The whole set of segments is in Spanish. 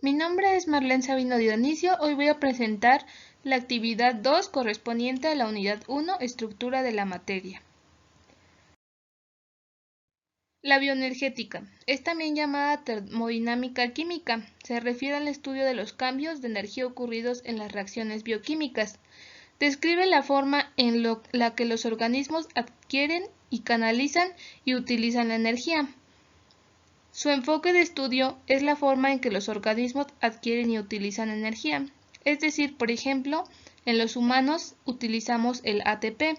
Mi nombre es Marlene Sabino Dionisio. Hoy voy a presentar la actividad 2 correspondiente a la unidad 1, estructura de la materia. La bioenergética es también llamada termodinámica química. Se refiere al estudio de los cambios de energía ocurridos en las reacciones bioquímicas. Describe la forma en la que los organismos adquieren y canalizan y utilizan la energía. Su enfoque de estudio es la forma en que los organismos adquieren y utilizan energía. Es decir, por ejemplo, en los humanos utilizamos el ATP.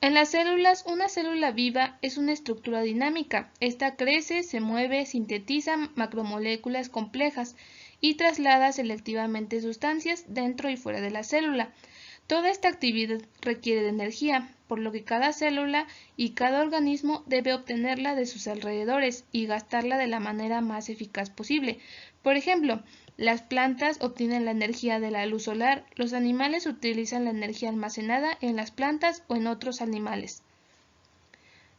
En las células, una célula viva es una estructura dinámica. Esta crece, se mueve, sintetiza macromoléculas complejas y traslada selectivamente sustancias dentro y fuera de la célula. Toda esta actividad requiere de energía, por lo que cada célula y cada organismo debe obtenerla de sus alrededores y gastarla de la manera más eficaz posible. Por ejemplo, las plantas obtienen la energía de la luz solar, los animales utilizan la energía almacenada en las plantas o en otros animales.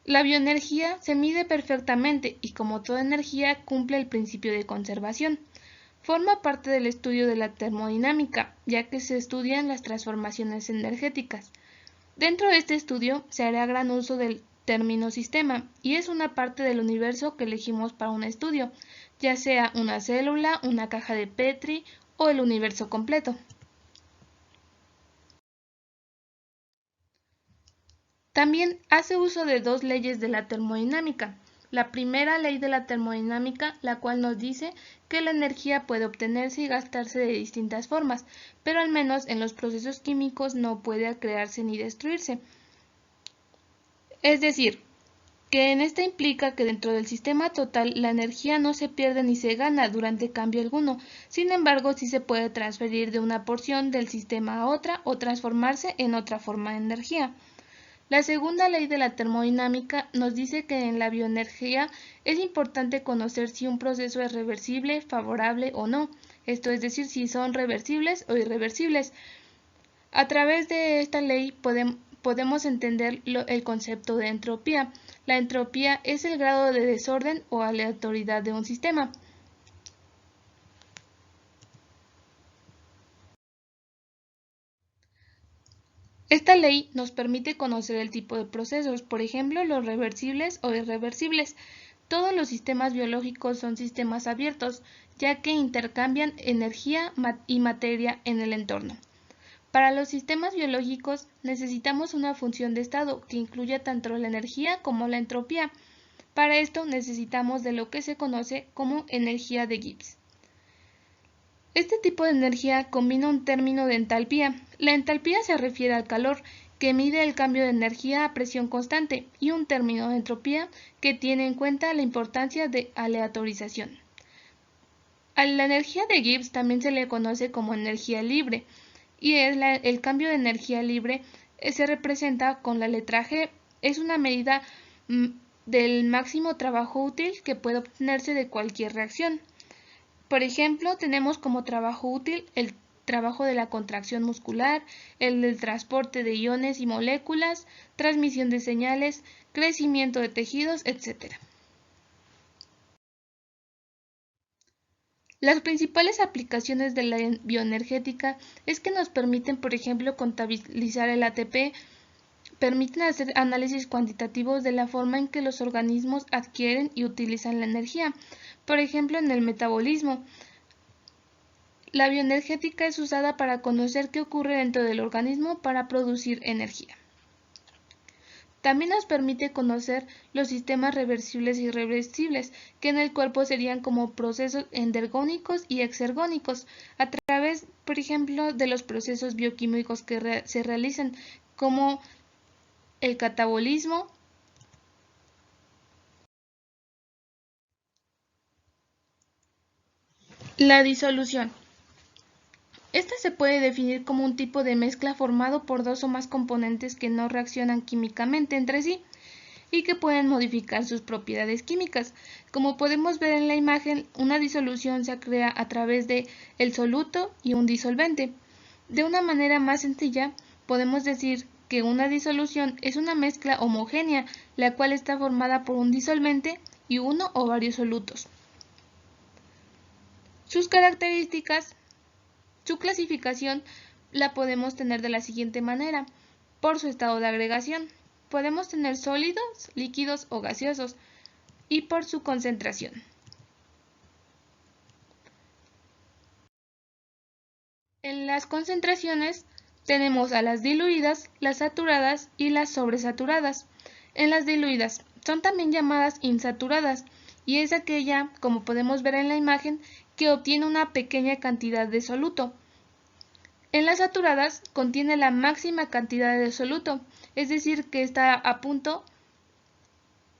La bioenergía se mide perfectamente y, como toda energía, cumple el principio de conservación. Forma parte del estudio de la termodinámica, ya que se estudian las transformaciones energéticas. Dentro de este estudio se hará gran uso del término sistema, y es una parte del universo que elegimos para un estudio, ya sea una célula, una caja de Petri o el universo completo. También hace uso de dos leyes de la termodinámica. La primera ley de la termodinámica, la cual nos dice que la energía puede obtenerse y gastarse de distintas formas, pero al menos en los procesos químicos no puede crearse ni destruirse. Es decir, que en esta implica que dentro del sistema total la energía no se pierde ni se gana durante cambio alguno. Sin embargo, sí se puede transferir de una porción del sistema a otra o transformarse en otra forma de energía. La segunda ley de la termodinámica nos dice que en la bioenergía es importante conocer si un proceso es reversible, favorable o no, esto es decir, si son reversibles o irreversibles. A través de esta ley podemos entender el concepto de entropía. La entropía es el grado de desorden o aleatoriedad de un sistema. Esta ley nos permite conocer el tipo de procesos, por ejemplo, los reversibles o irreversibles. Todos los sistemas biológicos son sistemas abiertos, ya que intercambian energía y materia en el entorno. Para los sistemas biológicos necesitamos una función de estado que incluya tanto la energía como la entropía. Para esto necesitamos de lo que se conoce como energía de Gibbs. Este tipo de energía combina un término de entalpía. La entalpía se refiere al calor, que mide el cambio de energía a presión constante, y un término de entropía, que tiene en cuenta la importancia de aleatorización. A la energía de Gibbs también se le conoce como energía libre, y el cambio de energía libre se representa con la letra G. Es una medida del máximo trabajo útil que puede obtenerse de cualquier reacción. Por ejemplo, tenemos como trabajo útil el trabajo de la contracción muscular, el del transporte de iones y moléculas, transmisión de señales, crecimiento de tejidos, etc. Las principales aplicaciones de la bioenergética es que nos permiten, por ejemplo, contabilizar el ATP, permiten hacer análisis cuantitativos de la forma en que los organismos adquieren y utilizan la energía, por ejemplo, en el metabolismo. La bioenergética es usada para conocer qué ocurre dentro del organismo para producir energía. También nos permite conocer los sistemas reversibles y irreversibles, que en el cuerpo serían como procesos endergónicos y exergónicos, a través, por ejemplo, de los procesos bioquímicos que se realizan, como el catabolismo, la disolución. Esta se puede definir como un tipo de mezcla formado por dos o más componentes que no reaccionan químicamente entre sí y que pueden modificar sus propiedades químicas. Como podemos ver en la imagen, una disolución se crea a través de el soluto y un disolvente. De una manera más sencilla, podemos decir que una disolución es una mezcla homogénea, la cual está formada por un disolvente y uno o varios solutos. Sus características, su clasificación la podemos tener de la siguiente manera. Por su estado de agregación, podemos tener sólidos, líquidos o gaseosos, y por su concentración. En las concentraciones tenemos a las diluidas, las saturadas y las sobresaturadas. En las diluidas son también llamadas insaturadas, y es aquella, como podemos ver en la imagen, que obtiene una pequeña cantidad de soluto. En las saturadas contiene la máxima cantidad de soluto, es decir, que está a punto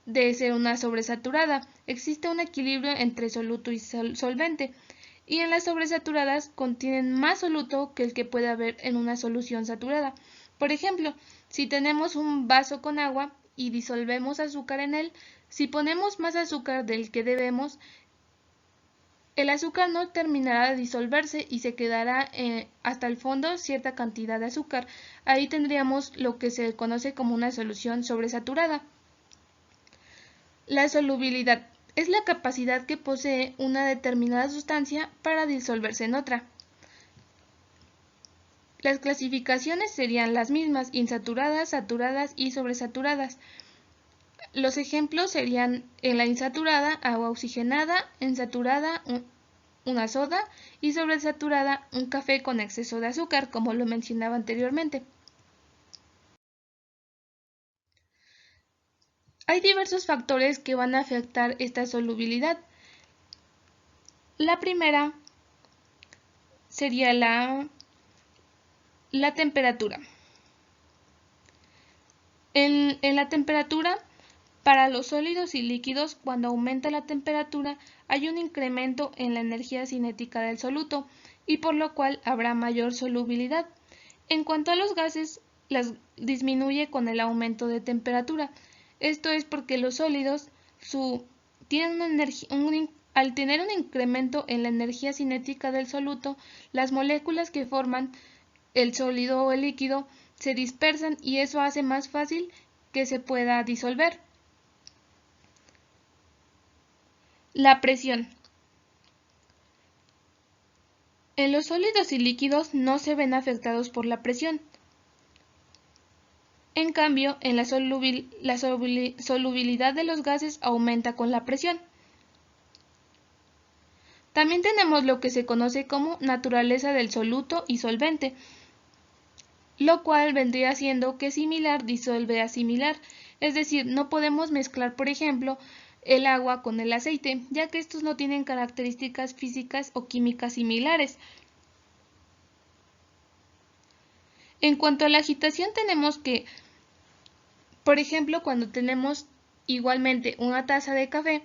de ser una sobresaturada. Existe un equilibrio entre soluto y solvente, y en las sobresaturadas contienen más soluto que el que puede haber en una solución saturada. Por ejemplo, si tenemos un vaso con agua y disolvemos azúcar en él, si ponemos más azúcar del que debemos, el azúcar no terminará de disolverse y se quedará hasta el fondo cierta cantidad de azúcar. Ahí tendríamos lo que se conoce como una solución sobresaturada. La solubilidad es la capacidad que posee una determinada sustancia para disolverse en otra. Las clasificaciones serían las mismas: insaturadas, saturadas y sobresaturadas. Los ejemplos serían en la insaturada, agua oxigenada; en saturada, una soda; y sobresaturada, un café con exceso de azúcar, como lo mencionaba anteriormente. Hay diversos factores que van a afectar esta solubilidad. La primera sería la temperatura. En la temperatura, para los sólidos y líquidos, cuando aumenta la temperatura, hay un incremento en la energía cinética del soluto, y por lo cual habrá mayor solubilidad. En cuanto a los gases, las disminuye con el aumento de temperatura. Esto es porque los sólidos al tener un incremento en la energía cinética del soluto, las moléculas que forman el sólido o el líquido se dispersan, y eso hace más fácil que se pueda disolver. La presión. En los sólidos y líquidos no se ven afectados por la presión. En cambio, en la solubilidad de los gases aumenta con la presión. También tenemos lo que se conoce como naturaleza del soluto y solvente, lo cual vendría siendo que similar disuelve a similar, es decir, no podemos mezclar, por ejemplo, el agua con el aceite, ya que estos no tienen características físicas o químicas similares. En cuanto a la agitación, tenemos que, por ejemplo, cuando tenemos igualmente una taza de café,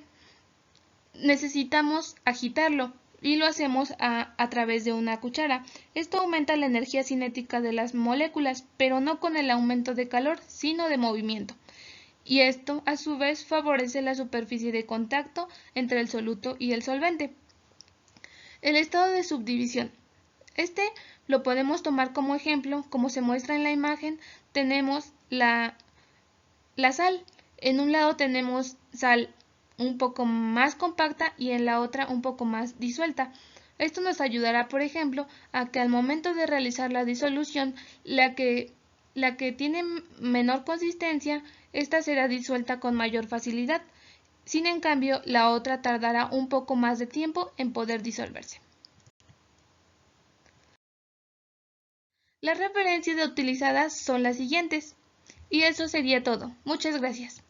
necesitamos agitarlo, y lo hacemos a través de una cuchara. Esto aumenta la energía cinética de las moléculas, pero no con el aumento de calor, sino de movimiento. Y esto, a su vez, favorece la superficie de contacto entre el soluto y el solvente. El estado de subdivisión. Este lo podemos tomar como ejemplo. Como se muestra en la imagen, tenemos la sal. En un lado tenemos sal un poco más compacta y en la otra un poco más disuelta. Esto nos ayudará, por ejemplo, a que al momento de realizar la disolución, la que tiene menor consistencia, esta será disuelta con mayor facilidad. Sin en cambio, la otra tardará un poco más de tiempo en poder disolverse. Las referencias utilizadas son las siguientes. Y eso sería todo. Muchas gracias.